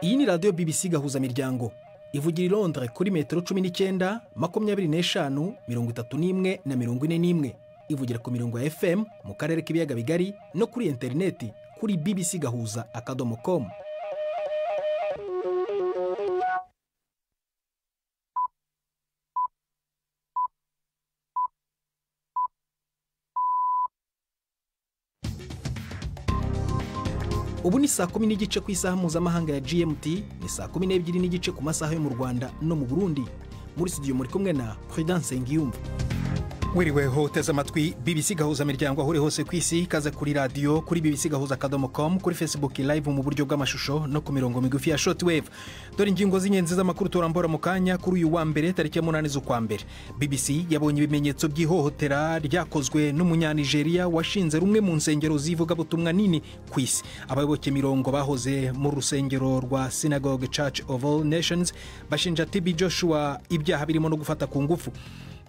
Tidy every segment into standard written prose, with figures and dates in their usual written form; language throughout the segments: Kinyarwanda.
Iyi ni radio BBC gahuzamiryango ivugira i Londres kuri metero 19, 25, 31 na 41. Ivugira ku mirongo ya FM mu karere k'ibiyaga bigari no kuri interineti kuri bbcgahuza.com. Ubu ni saa 10 n'igice ku isaha mpuzamahanga ya GMT, ni saa 12 n'igice ku masaha yo mu Rwanda no mu Burundi. Muri studio muri kumwe na Prudence Ngiyumva. Wiriwe hoteza amatwi BBC gahuzamiryango ahure hose ku isi. Ikaze kuri radio kuri bbcgahuza.com, kuri Facebook live mu buryo bw'amashusho no ku mirongo migufi ya shortwave. Dore ingingo z'inyenzi z'amakuru turambora mu kanya kuri uyu wa mbere tariki 8 z'ukwa mbere. BBC yabonye ibimenyetso by'ihohotera ryakozwe n'umunyanigeria washinze rumwe mu nsengero zivuga butumwa nini ku isi. Abayoboke mirongo bahoze mu rusengero rwa Synagogue Church of All Nations bashinja TB Joshua ibyaha birimo no gufata ku ngufu.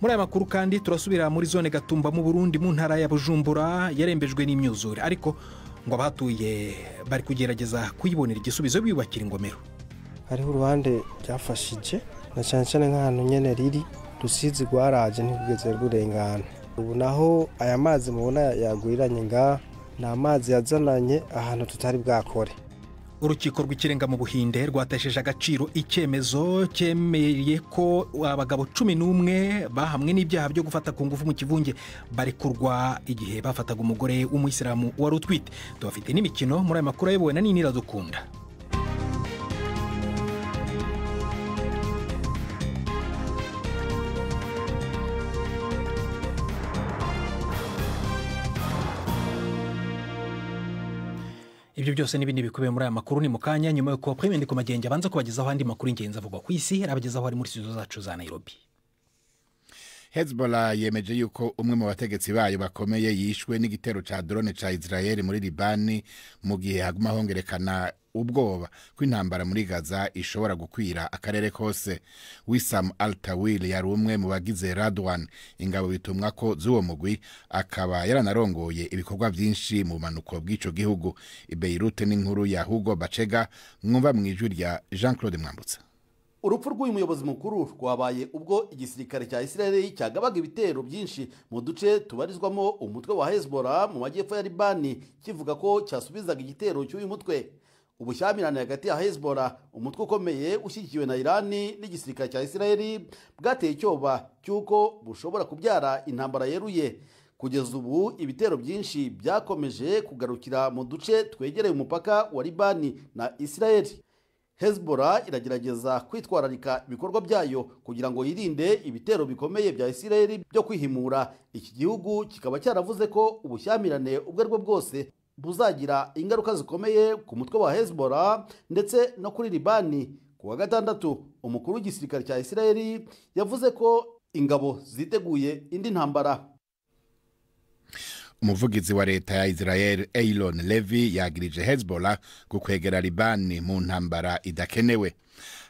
Muri aya makuru kandi turasubira muri zone Gatumba mu Burundi mu ntara ya Bujumbura yarembejwe n'imyuzure, ariko ngo abatuye bari kugerageza kuyibonera igisubizo biyubakira ingomero. Hariho uruhande byafashije na cyane nk'ahantu nyene riri rusizi rwaraje ntigeze rurengana. Ubu naho aya mazi mubona yagwiriranye nga na mazi yazananye ahantu tutari bwakore. Urukiko rw'ikirenga mu Buhinde rwatesheje agaciro icyemezo cyemereye ko abagabo 11 bahamwe n'ibyaha byo gufata ku ngufu mu kivunge bari kurwa igihe bafataga umugore w'umuyisilamu wari utwite. Tubafite n'imikino muri aya makuru ayobowe na Nini Radukunda. Ibyo byose n'ibindi bikubiye muri aya makuru ni mukanya nyuma yuko Premier ku magenge abanza kubagezaho andi makuru ingenzi avugwa ku isi, arabagezaho ari muri studio zacu za Nairobi. Hezbollah yemeje yuko umwe mu bategetsi bayo bakomeye yishwe n'igitero ca drone ca Israel muri Libani mu gihe haguma hongerekana ubwoba kw'intambara muri Gaza ishobora gukwira akarere kose. Wissam Al-Tawil yari umwe mu bagize Radwan, ingabo bitumwa ko zuwo mugwi, akaba yaranarongoye ibikorwa byinshi mu manuko bw'ico gihugu. I Beirut n'inkuru ya Hugo Bachega, mwumva mu ijwi rya Jean-Claude Mwambutsa. Urupfu rw'uyu muyobozi mukuru rwabaye ubwo igisirikare cya Israel cyagabaga ibitero byinshi mu duce tubarizwamo umutwe wa Hezbollah mu majyepfo ya Libani, kivuga ko cyasubizaga igitero cy'uyu mutwe. Ubushyamirane hagati ya Hezbollah, umutwe ukomeye ushyigikiwe na Iran, n'igisirikare cya Israel bwateye icyoba cy'uko bushobora kubyara intambara yeruye. Kugeza ubu ibitero byinshi byakomeje kugarukira mu duce twegereye umupaka wa Libani na Israel. Hezbollah iragerageza kwitwararika ibikorwa byayo kugira ngo yirinde ibitero bikomeye bya Israel byo kwihimura. Iki gihugu kikaba cyaravuze ko ubushyamirane ubwo aribwo bwose buzagira ingaruka zikomeye ku mutwe wa Hezbollah ndetse no kuri Libani. Ku wa gatandatu umukuru w'igisirikare cya Israel yavuze ko ingabo ziteguye indi ntambara. Umuvugizi wa leta ya Israel Eilon Levy yagirije Hezbollah gukwegera Libani mu ntambara idakenewe.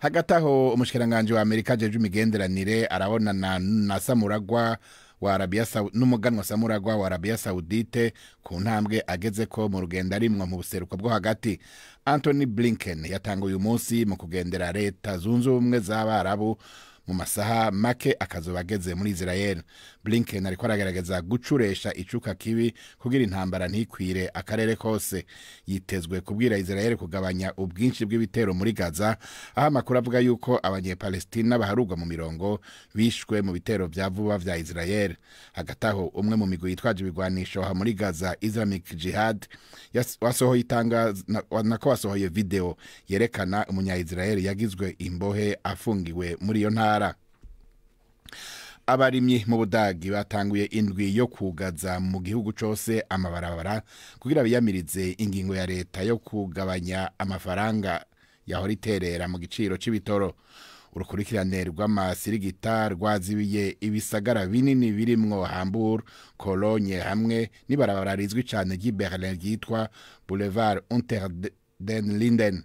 Hagati aho umushikiranganje wa Amerika jeje imigenderanire arabonana na Samuragwa wa Arabia n'umuganwa Samuragwa wa Arabia Saudite ku ntambwe ageze ko mu rugendo arimwo mu buseruko bwo hagati. Anthony Blinken yatanguye uyu munsi mu kugendera leta zunze ubumwe z'Abarabu mu masaha make akazobageze muri Israel. Blinken ariko aragerageza gucuresha icuka kibi kugira intambara ntikwire akarere kose. Yitezwe kubwira Israel kugabanya ubwinshi bw'ibitero muri Gaza, aho amakuru avuga yuko abanye-Palestina baharugwa mu mirongo bishwe mu bitero bya vuba vya Israel. Hagati aho umwe mu migwi yitwaje ibigwanisho ha muri Gaza, Islamic Jihad, wasohoye video yerekana umunya-Israel yagizwe imbohe afungiwe muri iyo ntara. Abarimyi mu Budagi batanguye indwi yo kugaza mu gihugu cyose amabarabara kugira biyamirize ingingo ya leta yo kugabanya amafaranga yahora iterera mu giciro c'ibitoro. Urukurikirane rw'amasirigita rwazibiye ibisagara binini birimwo Hamburg, Cologne hamwe n'ibarabara rizwi cyane ry'Berlin ryitwa Boulevard Unter den Linden.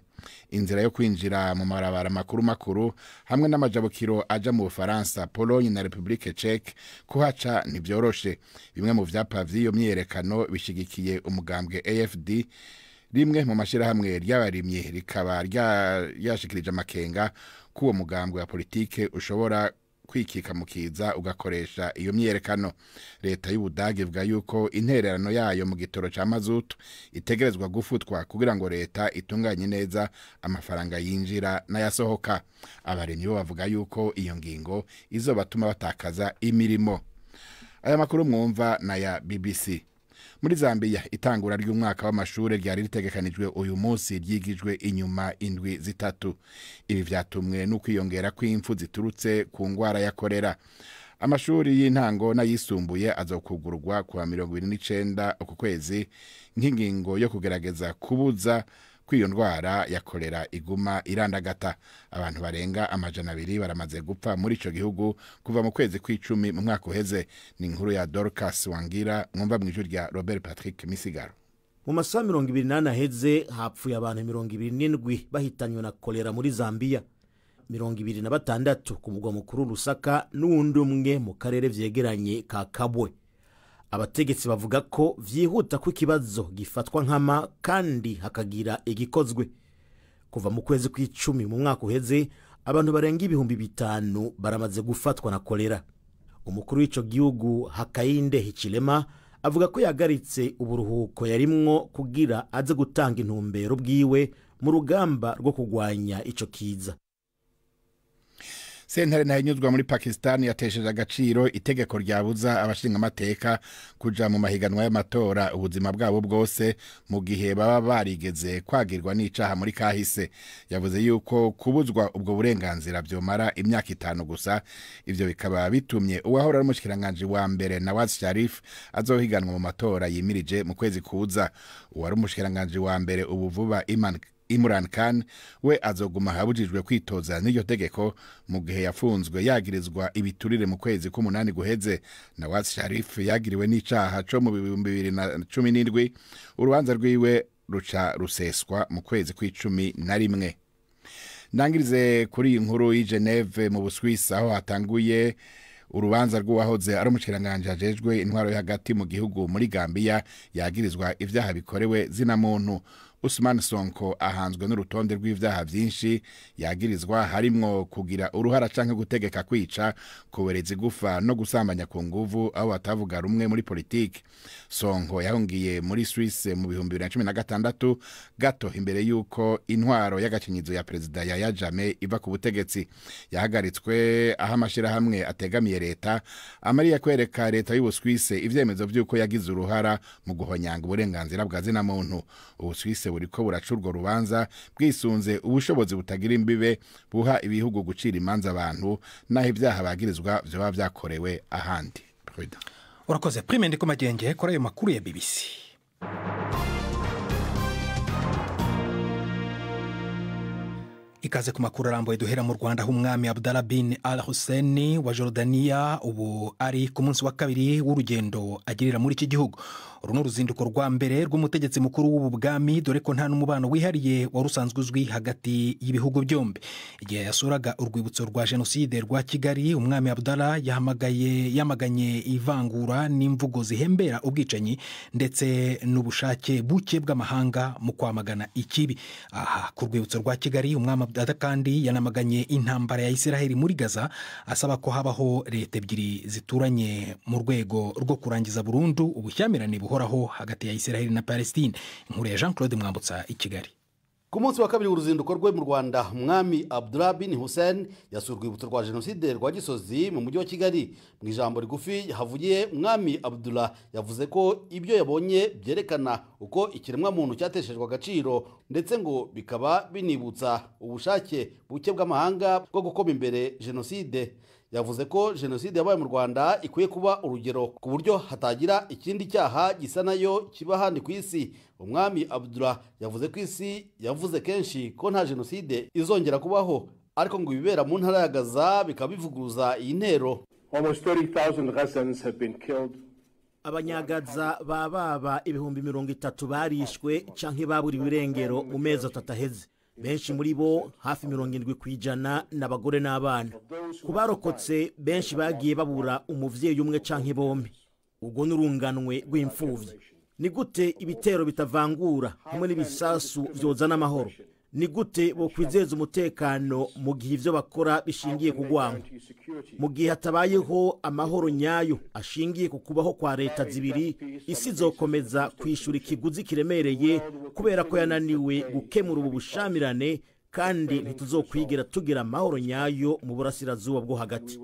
Inzira yo kwinjira mu marabara makuru hamwe n'amajabukiro aja mu Bufaransa, Pologne na Republique Czech kuhaca ntibyoroshe. Bimwe mu vyapa vy'iyo myerekano bishigikiye umugambwe AFD rimwe mu mashirahamwe ry'abarimye rikaba ryashikirije amakenga kuwo mugambwe wa politike ushobora kwikika mukiza ugakoresha iyo myerekano. Leta y'Ubudage ivuga yuko intererano yayo mu gitoro ca mazutu itegerezwa gufutwa kugira ngo leta itunganye neza amafaranga yinjira n'ayasohoka. Abarimyi bo bavuga yuko iyo ngingo izobatuma batakaza imirimo. Aya makuru mwumva na ya BBC. Muri Zambia itangura ry'umwaka w'amashure ryari ritegekanijwe uyu munsi ryigijwe inyuma indwi zitatu. Ibi vyatumwe no kwiyongera kw'imfu ziturutse ku ngwara ya korera. Amashuri y'intango n'ayisumbuye azokugurwa ku 29 uku kwezi nk'ingingo yo kugerageza kubuza kw'iyo ndwara ya korera iguma irandagata. Abantu barenga 200 baramaze gupfa muri ico gihugu kuva mu kwezi kw'icumi mu mwaka uheze. Ni inkuru ya Dorcas Wangira mwumva mu ijwi rya Robert Patrick Misigaro. Mu masaha 28 aheze hapfuye abantu 27 bahitanywe na kolera muri Zambia, 26 ku mugwa mukuru Lusaka n'uwundi umwe mu karere vyegeranye ka Kabwe. Abategetsi bavuga ko vyihuta ko ikibazo gifatwa nkama kandi hakagira igikozwe. Kuva mu kwezi kw'icumi mu mwaka uheze abantu barenga 5,000 baramaze gufatwa na kolera. Umukuru w'ico gihugu Hakainde Hichilema avuga ko yagaritse uburuhuko yarimwo kugira aze gutanga intumbero bwiwe mu rugamba rwo kugwanya ico kiza. Sentare nahinyuzwa muri Pakistan yatesheje agaciro itegeko ryabuza abashinga amateka kuja mu mahiganwa y'amatora ubuzima bwabo bwose mu gihe baba barigeze kwagirwa n'icaha muri kahise. Yavuze yuko kubuzwa ubwo burenganzira byomara imyaka 5 gusa. Ivyo bikaba bitumye uwahora ari umushikiranganje wa mbere Nawaz Sharif azohiganwa mu matora yimirije mu kwezi kuza. Uwari umushikiranganje wa mbere ubu vuba Imran Khan we azoguma habujijwe kwitoza n'iryo tegeko mu gihe yafunzwe yagirizwa ibiturire mu kwezi k'umunani guheze. Nawaz Sharif yagiriwe n'icaha co mu 2017. Urubanza rwiwe ruca ruseswa mu kwezi kw'icumi-na-rimwe. Ndangirize kuri iyi nkuru y'i Geneve mu Buswisi aho hatanguye urubanza rw'uwahoze ari umushikiranganje ajejwe intwaro yo hagati mu gihugu muri Gambia yagirizwa ivyaha bikorewe zina muntu. Usman Sonko ahanzwe n'urutonde rw'ivyaha vyinshi yagirizwa harimwo kugira uruhara canke gutegeka kwica, kubereza igufa no gusambanya ku nguvu aho batavuga rumwe muri politiki. Sonko yahungiye muri Swiss mu 2016 gato imbere yuko intwaro y'agacinyizo ya perezida Yahya Jammeh iva ku butegetsi. Yahagaritswe aho amashirahamwe ategamiye leta amariya kwereka leta y'Ubuswisi ivyemezo vy'uko yagize uruhara mu guhonyanga uburenganzira bwa zina muntu. Ubuswisi buriko buracurwa rubanza bwisunze ubushobozi butagira imbibe buha ibihugu gucira imanza abantu naho ivyaha bagirizwa vyoba vyakorewe ahandi. Urakoze Prime ndiko magenge kora ayo makuru ya BBC. Ikaze ku makuru arambuye duhera mu Rwanda aho umwami Abdallah bin al-Hussein wa Jordania ubu ari ku munsi wa kabiri w'urugendo agirira muri iki gihugu. Runo ruzinduko rwa mbere rw'umutegetsi mukuru w'ubu bwami dore ko nta n'umubano wihariye warusanzwe uzwi hagati y'ibihugu byombi. Igihe yasuraga urwibutso rwa jenoside rwa Kigali, umwami Abdallah yamaganye ivangura n'imvugo zihembera ubwicanyi ndetse n'ubushake buke bw'amahanga mu kwamagana ikibi. Aha ku rwibutso rwa Kigali umwami Abdallah kandi yanamaganye intambara ya Israel muri Gaza asaba ko habaho leta ebyiri zituranye mu rwego rwo kurangiza burundu ubushyamirane buhoraho hagati ya Israel na Palestine. Inkuru ya Jean Claude Mwambutsa i Kigali. Ku munsi wa kabiri w'uruzinduko rwe mu Rwanda, umwami Abdallah bin Hussein yasuye urwibutso rwa jenoside rwa Gisozi mu mujyi wa Kigali. Mu ijambo rigufi havugiye umwami Abdallah yavuze ko ibyo yabonye byerekana uko ikiremwa muntu cyateshejwe agaciro ndetse ngo bikaba binibutsa ubushake buke bw'amahanga bwo gukoma imbere jenoside. Yavuze ko jenoside yabaye mu Rwanda ikwiye kuba urugero ku buryo hatagira ikindi cyaha gisa nayo kiba handi ku isi. Umwami Abdallah yavuze ko isi yavuze kenshi ko nta jenoside izongera kubaho, ariko ngo ibibera mu ntara ya Gaza bikaba bivuguruza iyi ntero. Almost 30,000 Gazans have been killed. Abanyagaza baba 30,000 barishwe canke baburiwe irengero mu mezi 3 aheze. Benshi muri bo hafi 70% n'abagore n'abana. Kubarokotse benshi bagiye babura umuvyeyi umwe canke bombi. Ubwo n'urunganwe rw'imfuvyi. ni gute ibitero bitavangura hamwe n'ibisasu vyozana amahoro? Ni gute bokwizeza umutekano mu gihe ivyo bakora bishingiye ku rwango, mu gihe hatabayeho amahoro nyayo ashingiye ku kubaho kwa leta zibiri? Isi izokomeza kwishura ikiguzi kiremereye kubera ko yananiwe gukemura ubu bushamirane, kandi ntituzokwigera tugira amahoro nyayo mu burasirazuba bwo hagati.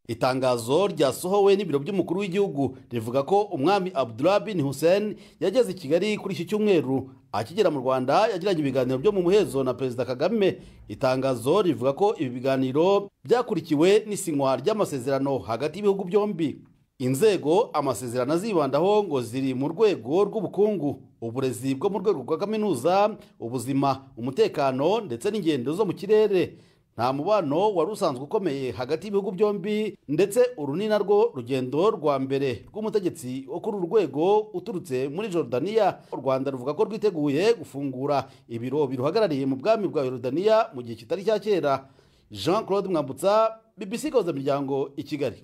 Itangazo ryasohowe n'ibiro by'umukuru w'igihugu rivuga ko umwami Abdullah bin Hussein yageze i Kigali kuri iki cyumweru. Akigera mu Rwanda yagiranye ibiganiro byo mu muhezo na Perezida Kagame. Itangazo rivuga ko ibi biganiro byakurikiwe n'isinywa ry'amasezerano hagati y'ibihugu byombi. Inzego amasezerano azibandaho ngo ziri mu rwego rw'ubukungu, uburezi bwo mu rwego rwa kaminuza, ubuzima, umutekano ndetse n'ingendo zo mu kirere. Nta mubano wari usanzwe ukomeye hagati y'ibihugu byombi, ndetse uru ni narwo rugendo rwa mbere rw'umutegetsi wo kuri uru rwego uturutse muri Jordania. U Rwanda ruvuga ko rwiteguye gufungura ibiro biruhagarariye mu bwami bwa Jordania mu gihe kitari cya kera. Jean-Claude Mwambutsa, BBC gahuzamiryango, i Kigali.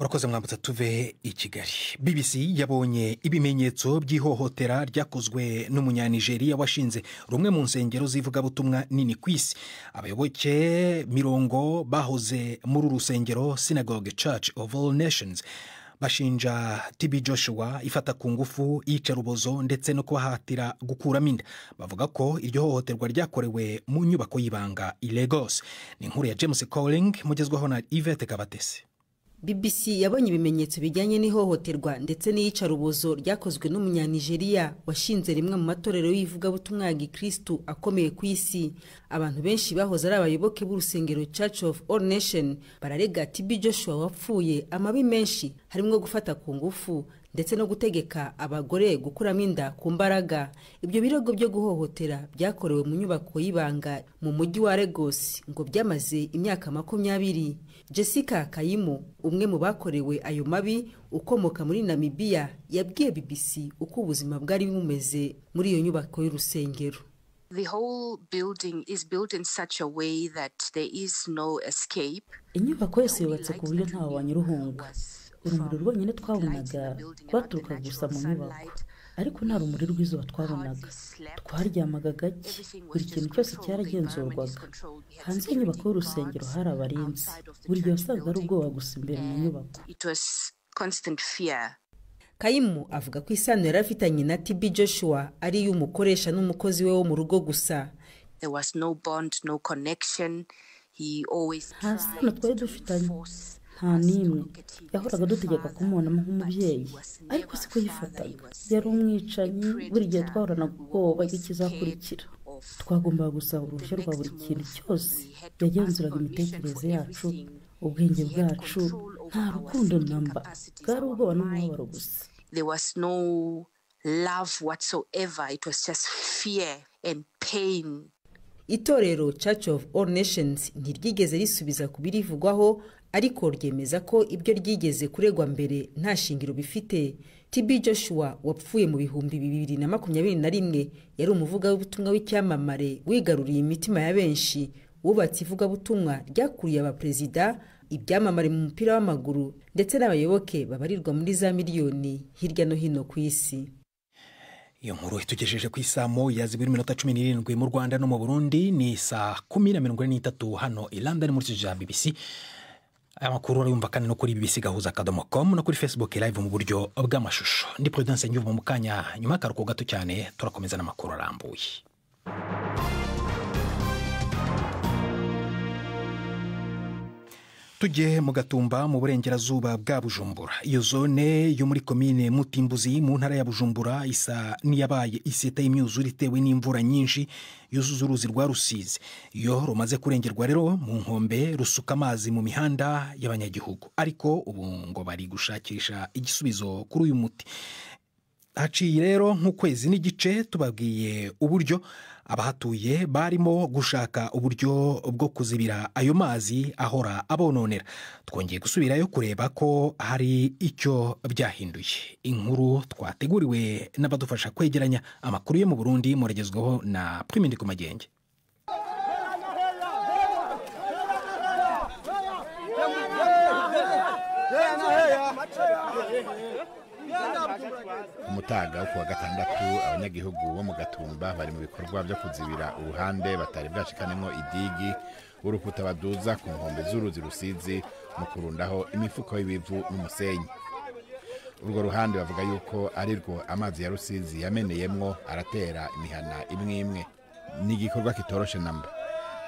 Urakoze Mwambutsa, tuve i Kigali. BBC yabonye ibimenyetso by'ihohotera ryakozwe n'umunyanigeriya washinze rumwe mu nsengero z'ivugabutumwa nini ku isi. Abayoboke 70 bahoze muri urusengero Synagogue Church of All Nations bashinja TB Joshua ifata ku ngufu, iyicarubozo ndetse no kubahatira gukuramo inda. Bavuga ko iryo hohoterwa ryakorewe mu nyubako y'ibanga i Lagos. Ni inkuru ya James Calling mugezwaho na Yvette Kabatesi. BBC yabonye ibimenyetso bijyanye n'ihohoterwa ndetse n'iyicarubozo ryakozwe n'umunyanigeriya washinze rimwe mu matorero y'ivugabutumwa ya Gikristo akomeye ku isi. Abantu benshi bahoze ari abayoboke b'urusengero Church of All Nations bararega TB Joshua wapfuye amabi menshi, harimo gufata ku ngufu ndetse no gutegeka abagore gukuramo inda ku mbaraga. Ibyo birego byo guhohotera byakorewe mu nyubako y'ibanga mu mujyi wa Lagos ngo byamaze imyaka 20. Jessica Kayimo, umwe mu bakorewe ayo mabi ukomoka muri Namibia, yabwiye BBC uko ubuzima bwari bumeze muri iyo nyubako y'urusengero. The whole building is built in such a way that there is no escape. Inyubako yose yubatse ku buryo nta wanyuruhunga. Urumuri rwonyine twabonaga rwaturuka gusa mu nyubako, ariko nta rumuri rw'izuba twabonaga. Twaryamaga gake, buri kintu cyose cyaragenzurwaga. Hanze y'inyubako y'urusengero hari abarinzi, buri gihe wasangaga ari ubwoba gusa imbere mu nyubako. It was constant fear. Kaimu avuga ko isano yari afitanye na TB Joshua ari y'umukoresha n'umukozi we wo mu rugo gusa. There was no bond, no connection. He always tried twari dufitanye. Nta nimwe yahoraga dutegeka kumubona nk'umubyeyi, ariko siko yifataga. Yari umwicanyi, buri gihe twahoranaga ubwoba bw'ikizakurikira. Twagombaga gusaba uruhushya rwa buri kintu cyose. Yagenzuraga imitekerereze yacu, ubwenge bwacu. Nta rukundo namba, bwari ubwoba n'umubabaro gusa. There was no love whatsoever. It was just fear and pain. Itorero Church of All Nations ntiryigeze risubiza kubirivugwaho, ariko ryemeza ko ibyo ryigeze kuregwa mbere nta shingiro bifite. TB Joshua wapfuye mu 2021 yari umuvuga w'ubutumwa w'icyamamare wigaruriye imitima ya benshi, wubatse ivugabutumwa ryakuriye abaperezida, ibyamamare mu mupira w'amaguru ndetse n'abayoboke babarirwa muri za miliyoni hirya no hino ku isi. Iyo nkuru itugejeje ku isamo ya 17 mu Rwanda no mu Burundi. Ni saa 10:43 hano i London muri studio ya BBC. Amakuru urumva kandi no kuri bbc.com no kuri Facebook live mu buryo bw'amashusho. Ndi Prudence Nyuvu mu kanya nyuma karuko gato cyane turakomeza n'amakuru arambuye. Tujye mu Gatumba mu burengerazuba bwa Bujumbura. Iyo zone yo muri komine Mutimbuzi mu ntara ya Bujumbura isa niyabaye iseta y'imyuzure itewe n'imvura nyinshi yuzuza uruzi rwa Rusizi. Iyo rumaze kurengerwa rero mu nkombe rusuka amazi mu mihanda y'abanyagihugu, ariko ubu ngo bari gushakisha igisubizo kuri uyu muti. Haciye rero nk'ukwezi n'igice tubabwiye uburyo abahatuye barimo gushaka uburyo bwo kuzibira ayo mazi ahora abononera. Twongeye gusubirayo kureba ko hari icyo byahinduye. Inkuru twateguriwe n'abadufasha kwegeranya amakuru yo mu Burundi muragezweho na Prime Ndikumagenge. umutaga wo kuwa gatandatu abanyagihugu bo mu Gatumba bari mu bikorwa byo kuzibira uruhande batari bwashikanemo idigi urukuta baduza ku nkombe z'uruzi Rusizi mu kurundaho imifuko y'ibivu n'umusenyi. Urwo ruhande bavuga yuko ari rwo amazi ya Rusizi yameneyemwo aratera imihana imwe imwe. Ni igikorwa kitoroshe namba.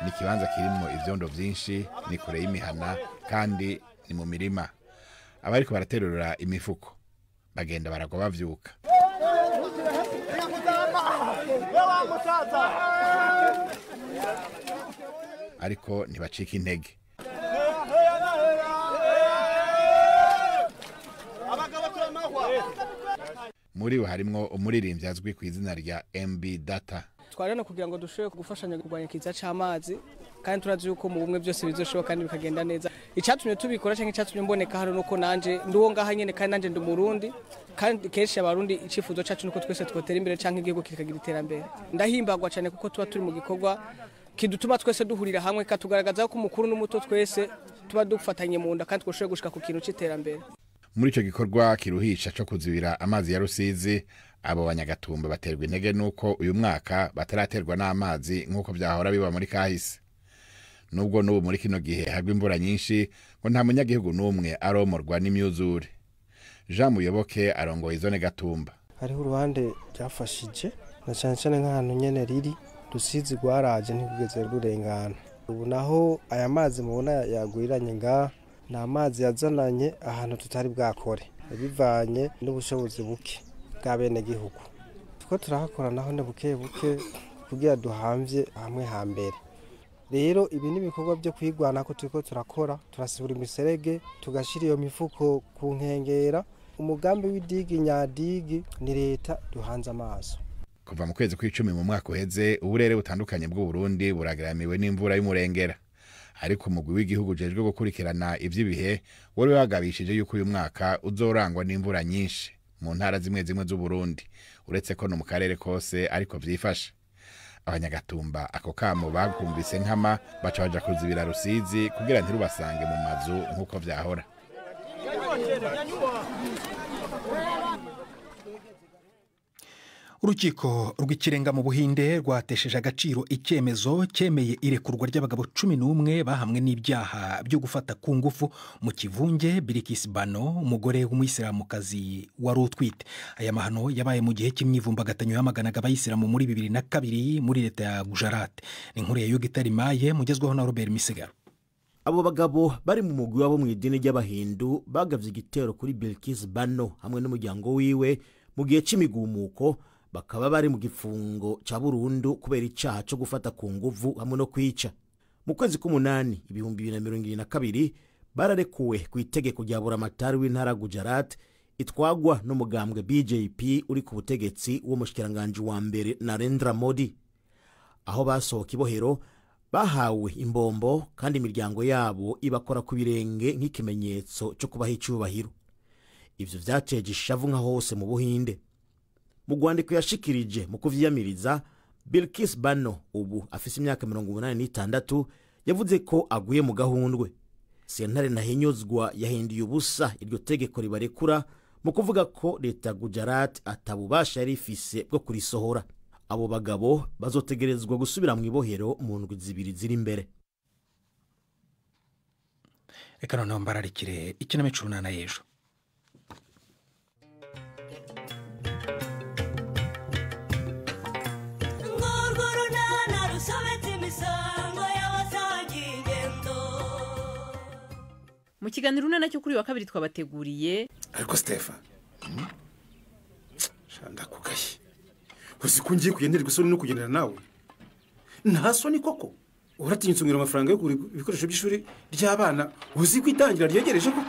Ni kibanza kirimo ivyondo vyinshi, ni kure y'imihana kandi ni mu mirima. Abariko baraterura imifuko bagenda baragwa bavyuka. Ariko ntibacika intege. Muri we harimwo umuririmbyi azwi ku izina rya MB Data. Twarana kugira ngo dushobore gufashanya kurwanya kiza cy'amazi kandi turazi yuko mu bumwe byose bizoshoboka kandi bikagenda neza. Icyatumye tubikora cyangwa icyatumye mboneka hano nuko nanje nduwo ngaha nyene kandi nanje ndi Burundi kandi kenshi abarundi icifuzo cyacu nuko twese twotera imbere cyangwa igihugu kikagira iterambere. Ndahimbagwa cyane kuko tuba turi mu gikorwa kidutuma twese duhurira hamwe katugaragaza ko umukuru n'umuto twese tuba dufatanye mu nda kandi twoshoboye gushika ku kintu c'iterambere. Muri ico gikorwa kiruhisha cyo kuzibira amazi ya Rusizi abo banyagatumba baterwa intege nuko uyu mwaka bataraterwa n'amazi nkuko byahora biba muri kahise. Nubwo n'ubu muri kino gihe hagwa imvura nyinshi ngo nta munyagihugu n'umwe aromorwa n'imyuzure. Jean Muyoboke arongoye zone Gatumba. Hariho uruhande byafashije na cyane nk'ahantu nyene riri Rusizi rwaraje ntigeze rurengana. Ubu naho aya mazi mubona yagwiriranye ngaha ni amazi yazananye ahantu tutari bwakore bivanye n'ubushobozi buke bwa bene gihugu. Tuko turahakora naho ne buke buke kugira duhamvye hamwe hambere. Rero ibi ni ibikorwa byo kwigwana ko turiko turakora, turasibura imiserege tugashira iyo mifuko ku nkengera. Umugambi w'idigi nyadigi ni leta duhanze amaso. Kuva mu kwezi kw'icumi mu mwaka uheze uburere butandukanye bw'u Burundi buragaramiwe n'imvura y'umurengera. Ariko umugwi w'igihugu jejwe gukurikirana ivy'ibihe wari wagabishije yuko uyu mwaka uzorangwa n'imvura nyinshi mu ntara zimwe zimwe z'u Burundi uretse ko no mu karere kose ariko vyifashe. Abanyagatumba ako kamo bakumvise nkama baca baja kuzibira Rusizi kugira ntirubasange mu mazu nkuko vyahora. Urukiko rw'ikirenga mu Buhinde rwatesheje agaciro icyemezo cyemeye irekurwa ry'abagabo 11 bahamwe n'ibyaha byo gufata ku ngufu mu kivunge Birikisi Bano umugore w'umuyisilamukazi wari utwite. Aya mahano yabaye mu gihe cy'imyivumbagatanyo yamaganaga abayisilamu muri 2002 muri leta ya Gujarat. Ni inkuru ya Yogitari Maye mugezweho na Robert Misigaro. Abo bagabo bari mu mugwi wabo mu idini ry'abahindu bagavye igitero kuri Birikisi Bano hamwe n'umuryango wiwe mu gihe c'imigumuko bakaba bari mu gifungo ca Burundi kubera icaha cyo gufata ku nguvu hamwe no kwica. Mu kwezi k'umunani 2022 bararekuwe ku itegeko rya buramatari w'intara Gujarat itwagwa n'umugambwe BJP uri ku butegetsi w'umushikiranganje wa mbere Narendra Modi. Aho basohoka ibohero bahawe imbombo kandi imiryango yabo ibakora ku birenge nk'ikimenyetso cyo kubaha icubahiro. Ivyo vyaceje ishavu nka hose mu Buhinde. Mu Rwandiko yashikirije mu kuvyiyamiriza Birikisi Bano ubu afise imyaka 86 yavuze ko aguye mu gahundwe. Sentare Nahinyuzwa yahinduye ubusa iryo tegeko ribarekura mu kuvuga ko leta Gujarat atabubasha yari ifise bwo kurisohora. Abo bagabo bazotegerezwa gusubira mu ibohero mu ndwi zibiri ziri imbere. Reka noneho mbararikire ikinamico runana y'ejo. Mu kiganiro runana cyo kuri wa kabiri twabateguriye. Ariko Stefan shanda kugaye uzi ko ngiye kugenderwa isoni no kugendera nawe nta soni koko uratinyitsumira amafaranga yo kuri ibikoresho by'ishuri ry'abana uzi kwitangira ryegereje ko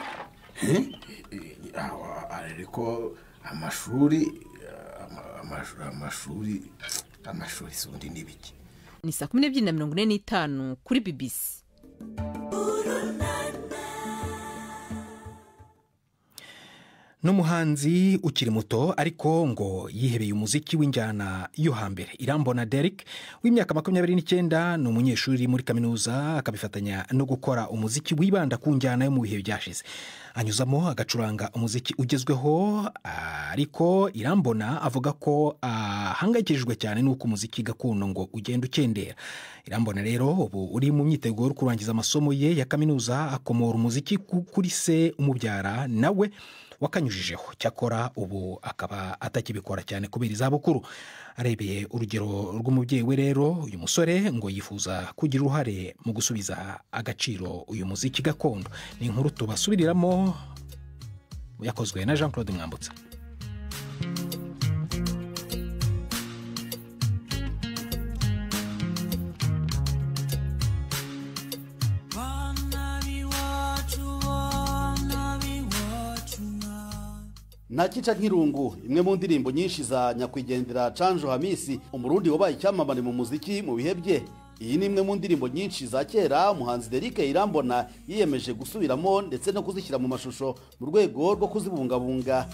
ariko amashuri sundi nibiki. Ni saa 12:45 kuri BBC. n'umuhanzi ukiri muto ariko ngo yihebeye umuziki w'injyana yo hambere. Irambona Derek w'imyaka 29 ni umunyeshuri muri kaminuza, akabifatanya no gukora umuziki wibanda ku njyana yo mu bihe byashize. Anyuzamo agacuranga umuziki ugezweho, ariko Irambona avuga ko ahangayikishijwe cyane nuko umuziki gakondo ngo ugenda ukendera. Irambona rero ubu uri mu myiteguro kurangiza amasomo ye ya kaminuza, akomora umuziki kuri se umubyara nawe wakanyujijeho. Cyakora ubu akaba atakibikora cyane kubera izabukuru. Arebeye urugero rw'umubyeyi we rero, uyu musore ngo yifuza kugira uruhare mu gusubiza agaciro uyu muziki gakondo. Ni inkuru tubasubiriramo yakozwe na Jean Claude Mwambutsa. Nakica nk'irungu, imwe mu ndirimbo nyinshi za nyakwigendera Canjo Hamisi, umurundi wabaye icyamamare mu muziki mu bihe bye. Iyi ni imwe mu ndirimbo nyinshi za kera umuhanzi Derek Irambona yiyemeje gusubiramo ndetse no kuzishyira mu mashusho mu rwego rwo kuzibungabunga.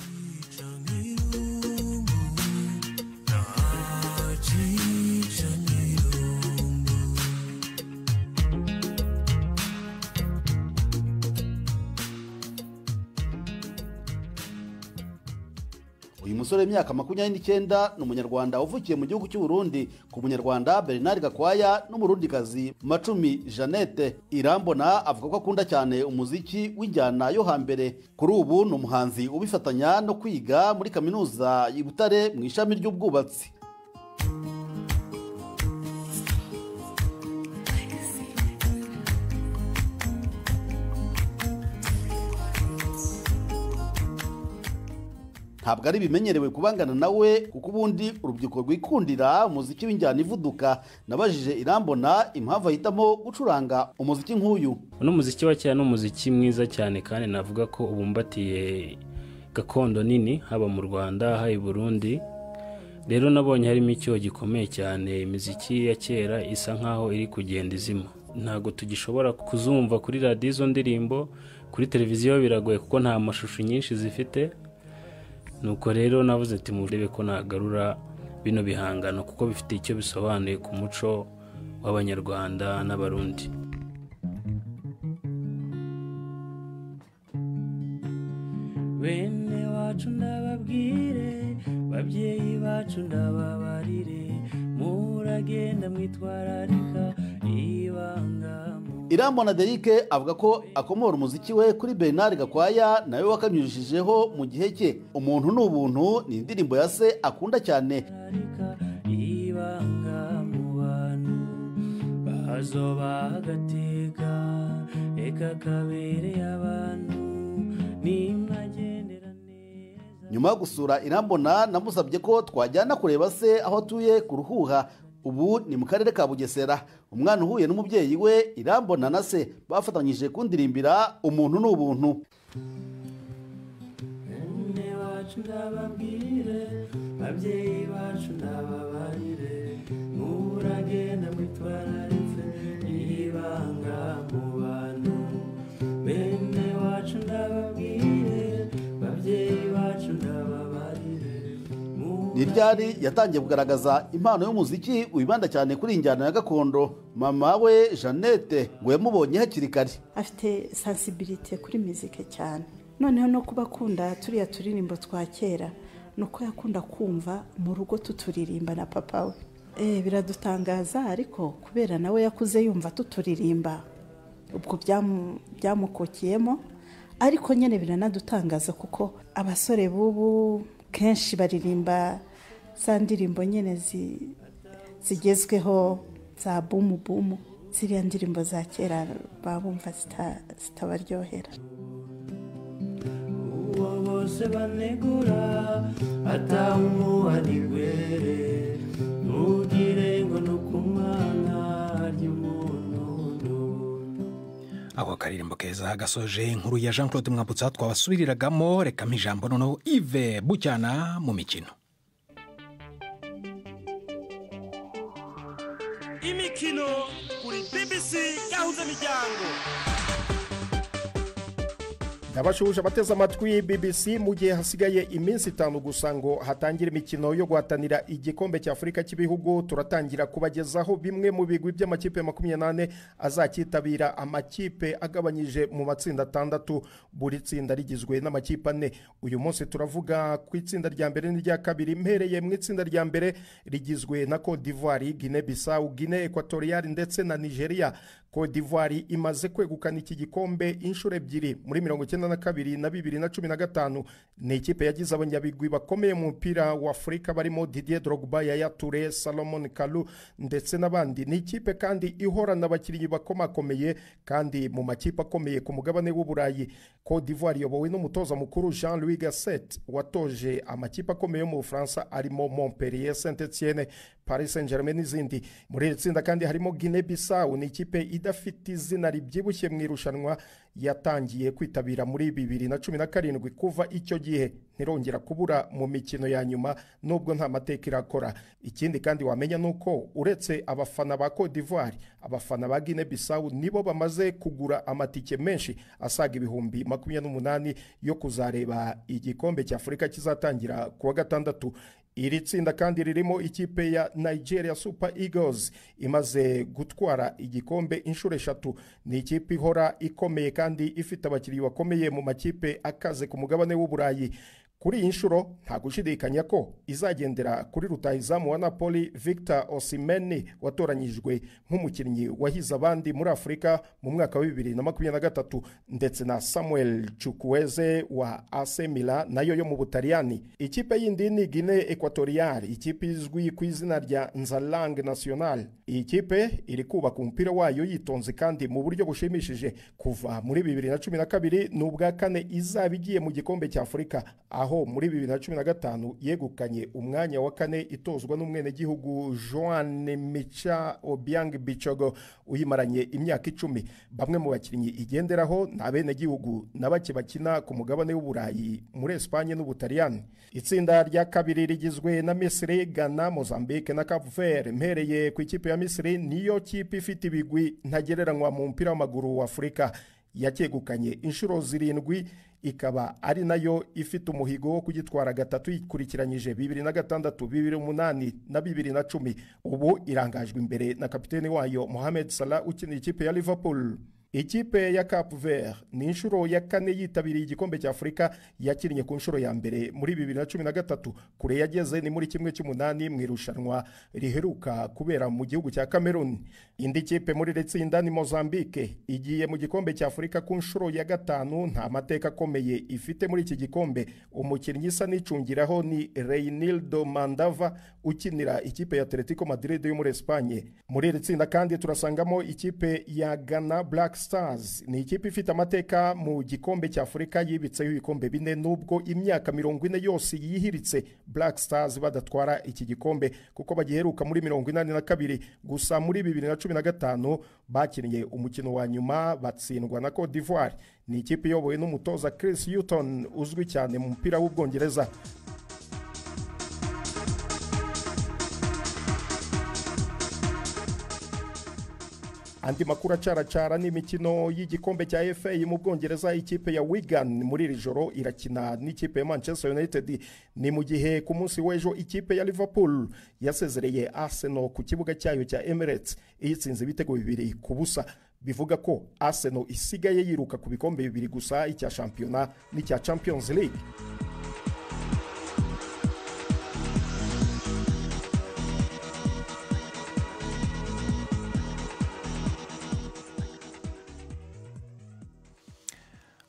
Uyu musore w'imyaka 29 ni umunyarwanda uvukiye mu gihugu cy'u Burundi, ku munyarwanda Bernard Gakwaya n'umurundikazi Macumi Jeannette. Irambona avuga ko akunda cyane umuziki w'injyana yo hambere. Kuri ubu ni umuhanzi ubifatanya no kwiga muri kaminuza i Butare mu ishami ry'ubwubatsi. Ntabwo ari bimenyerewe kubangana nawe, kuko ubundi urubyiruko rwikundira umuziki w'injyana ivuduka. Nabajije Irambona impamvu ahitamo gucuranga umuziki nk'uyu. Uno muziki wa kera ni umuziki mwiza cyane, kandi navuga ko ubumbatiye gakondo nini, haba mu Rwanda haba i Burundi. Rero nabonye harimo icyo gikomeye cyane. Imiziki ya kera isa nkaho iri kugenda izima, ntago tugishobora kuzumva kuri radio izo ndirimbo. Kuri televiziyo biragoye kuko nta mashusho nyinshi zifite. Nuko rero navuze ati murebe ko nagarura bino bihangano, kuko bifite icyo bisobanuye ku muco w'Abanyarwanda n'Abarundi. Bene wacu ndababwire, babyeyi bacu ndababarire, muragenda mwitwararika ibanga. Irambona Derek avuga ko akomora umuziki we kuri Bernard Gakwaya nawe wakanyujijeho mu gihe cye. Umuntu n'ubuntu ni indirimbo ya se akunda cyane. Ibanga mu bantu bazoba agateka, eka kabere y'abantu nimwagendera neza. Nyuma yo gusura Irambona namusabye ko twajyana kureba se aho atuye ku Ruhuha. Ubu ni mu karere ka Bugesera. Umwana uhuye n'umubyeyi we Irambona na se bafatanyije kundirimbira umuntu n'ubuntu. Bene wacu ndababwire, babyeyi bacu ndababarire, muragenda mwitwararitse ibanga mu bantu. Bene wacu ndababwire, babyeyi bacu ndababarire. Ni ryari yatangiye kugaragaza impano y'umuziki wibanda cyane kuri injyana ya gakondo. Mama we Jeannette ngo yamubonye hakiri kare. Afite sensibilité kuri muzike cyane. Noneho no kuba akunda turiya turirimbo twa kera, nuko yakunda kumva mu rugo tuturirimba na papa we. Biradutangaza, ariko kubera nawe yakuze yumva tuturirimba, ubwo byamukokiyemo. Ariko nyene biranadutangaza kuko abasore bubu kenshi baririmba za ndirimbo nyene zigezweho za bumu bumu. Ziriya ndirimbo za kera babumva zitabaryohera. Uwo bose banegura atawumuhanigwere, ntugire ngo nukumwana ry'umuntu. Ako karirimbo keza gasoje inkuru ya Jean Claude Mwambutsa twabasubiriragamo. Reka ijambo noneho Yves Bucyana mu mikino. Imikino kuri BBC gahuzamiryango. ndabashuje abateze amatwi BBC mu gihe hasigaye iminsi 5 gusa ngo hatangira imikino yo guhatanira igikombe cya Afrika cy'ibihugu. Turatangira kubagezaho bimwe mu bigwi by'amakipe 28 azakitabira, amakipe agabanyije mu matsinda 6, buri tsinda rigizwe n'amakipe 4. Uyu munsi turavuga ku itsinda rya mbere n'irya kabiri. Mpereye mu itsinda rya mbere rigizwe na Cote d'Ivoire, Guinea Bissau, Guinea Equatoriale ndetse na Nigeria. Cote d'Ivoire imaze kwegukana iki gikombe inshuro ebyiri muri 1992 na 2015. Ni ikipe yagize abanyabigwi bakomeye mu mupira wa Afrika barimo Didier Drogba, Yaya Touré, Salomon Kalou ndetse n'abandi. Ni ikipe kandi ihorana abakinnyi bakomakomeye kandi mu makipe akomeye ku mugabane w'Uburayi. Cote d'Ivoire yobowe n'umutoza mukuru Jean-Louis Gasset watoje amakipe akomeye mu Bufaransa arimo Montpellier, Saint-Etienne, Paris Saint-Germain n'izindi. Muri iri tsinda kandi harimo Guinea Bissau, ni ikipe idafite izina ribyibushye mu irushanwa, yatangiye kwitabira muri 2017. Kuva icyo gihe ntirongera kubura mu mikino ya nyuma nubwo nta mateka irakora. Ikindi kandi wamenya nuko uretse abafana ba Cote d'Ivoire, abafana ba Guinea Bissau nibo bamaze kugura amatike menshi asaga ibihumbi 28 yo kuzareba igikombe cya Afrika kizatangira kuwa gatandatu. Iri tsinda kandi ririmo ikipe ya Nigeria Super Eagles imaze gutwara igikombe inshuro 3. Ni ikipe ihora ikomeye kandi ifite abakinnyi bakomeye mu makipe akaze ku mugabane w'Uburayi. Kuri iyi nshuro nta gushidikanya ko izagendera kuri rutahizamu wa Napoli Victor Osimhen watoranyijwe nk'umukinnyi wahize abandi muri Afrika mu mwaka wa 2023, ndetse na Samuel Chukwueze wa AC Milan nayo yo mu Butaliyani. Ikipe yindi ni Guinea Equatoriale, ikipe izwi ku izina rya Nzalang National. Iyi kipe iri kubaka umupira wayo yitonze kandi mu buryo bushimishije. Kuva muri 2012 n'ubwa kane izabigiye mu gikombe cya Afrika, aho muri 2015 yegukanye umwanya wa 4 itozwa n'umwene gihugu Joan Micha Obiang Bichogo uyimaranye imyaka 10. Bamwe mu bakinnyi igenderaho n'abene gihugu n'abake bakina ku mugabane w'Uburayi muri Espagne n'Ubutaliyani. Itsinda rya kabiri rigizwe na Misiri, Ghana, Mozambique na Cape Verde. Mpereye ku ikipe ya Misiri, niyo kipe ifite ibigwi ntagereranywa mu mpira w'amaguru wa Afrika, yakegukanye inshuro 7, ikaba ari nayo ifite umuhigo wo kugitwara gatatu ikurikiranyije 2006, 2008 na 2010. Ubu irangajwe imbere na kapiteni wayo Mohamed Salah ukina ikipe ya Liverpool. Ikipe ya Cape Verde ni inshuro ya 4 yitabiriye igikombe cya Afrika, yakinnye ku nshuro ya mbere muri 2013. Kure yageze ni muri 1/8 mu irushanwa riheruka kubera mu gihugu cya Cameroon. Indi kipe muri retsinda ni Mozambique, igiye mu gikombe cya Afrika ku nshuro ya 5. Nta mateka akomeye ifite muri iki gikombe. Umukinnyi isa n'icungiraho ni Reinildo Mandava ukinira ikipe ya Atletico Madrid yo muri Espagne. Muri retsinda kandi turasangamo ikipe ya Ghana Black Stars, ni ikipe ifite amateka mu gikombe cya Afrika, yibitseho ibikombe 4 nubwo imyaka 40 yose yihiritse Black Stars badatwara iki gikombe, kuko bagiheruka muri 82. Gusa muri 2015 bakinnye umukino wa nyuma batsindwa na Cote d'Ivoire. Ni ikipe iyobowe n'umutoza Chris Hughton uzwi cyane mu mupira w'Ubwongereza. Andi makuru acaracara n'imikino y'igikombe cya FA mu Bwongereza. Ikipe ya Wigan muri iri joro irakina n'ikipe ya Manchester United. Ni mu gihe ku munsi w'ejo ikipe ya Liverpool yasezereye Arsenal ku kibuga cyayo cya Emirates iyitsinze ibitego 2-0. Bivuga ko Arsenal isigaye yiruka ku bikombe 2 gusa, icya shampiyona n'icya Champions League.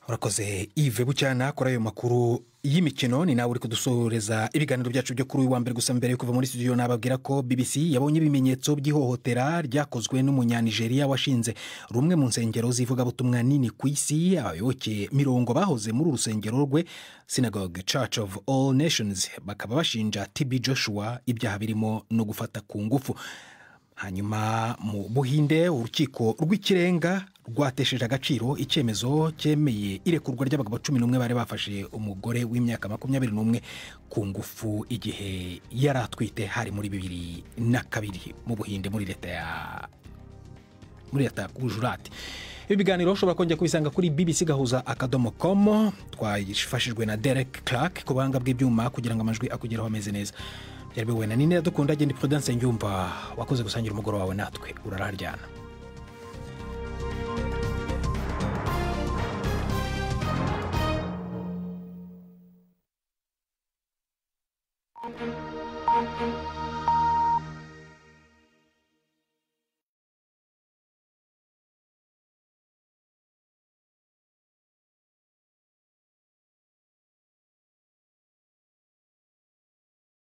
Urakoze Yves Bucyana kuri ayo makuru y'imikino. Ni nawe uri kudusoreza ibiganiro byacu byo kuri uyu wa mbere. Gusa mbere yo kuva muri studio nababwira ko BBC yabonye ibimenyetso by'ihohotera ryakozwe n'umunyanigeria washinze rumwe mu nsengero zivugabutumwa nini ku isi. Abayoboke 20 bahoze muri urusengero rwe Synagogue Church of All Nations bakaba bashinja TB Joshua ibyaha birimo no gufata ku ngufu. Hanyuma mu Buhinde, urukiko rw'ikirenga rwatesheje agaciro icyemezo cyemeye irekurwa ry'abagabo 11 bari bafashe umugore w'imyaka 21 ku ngufu igihe yaratwite hari muri 2002 mu Buhinde muri leta Gujarat. ibiganiro ushobora kongera kubisanga kuri bbc.gahuza.com. twafashijwe na Derek Clark ku buhanga bw'ibyuma kugira ngo amajwi akugeraho ameze neza. byari biwe na nini dukunda agenda Prudence Ngiyumva wakoze gusangira umugoro wawe natwe urararyana. Thank you.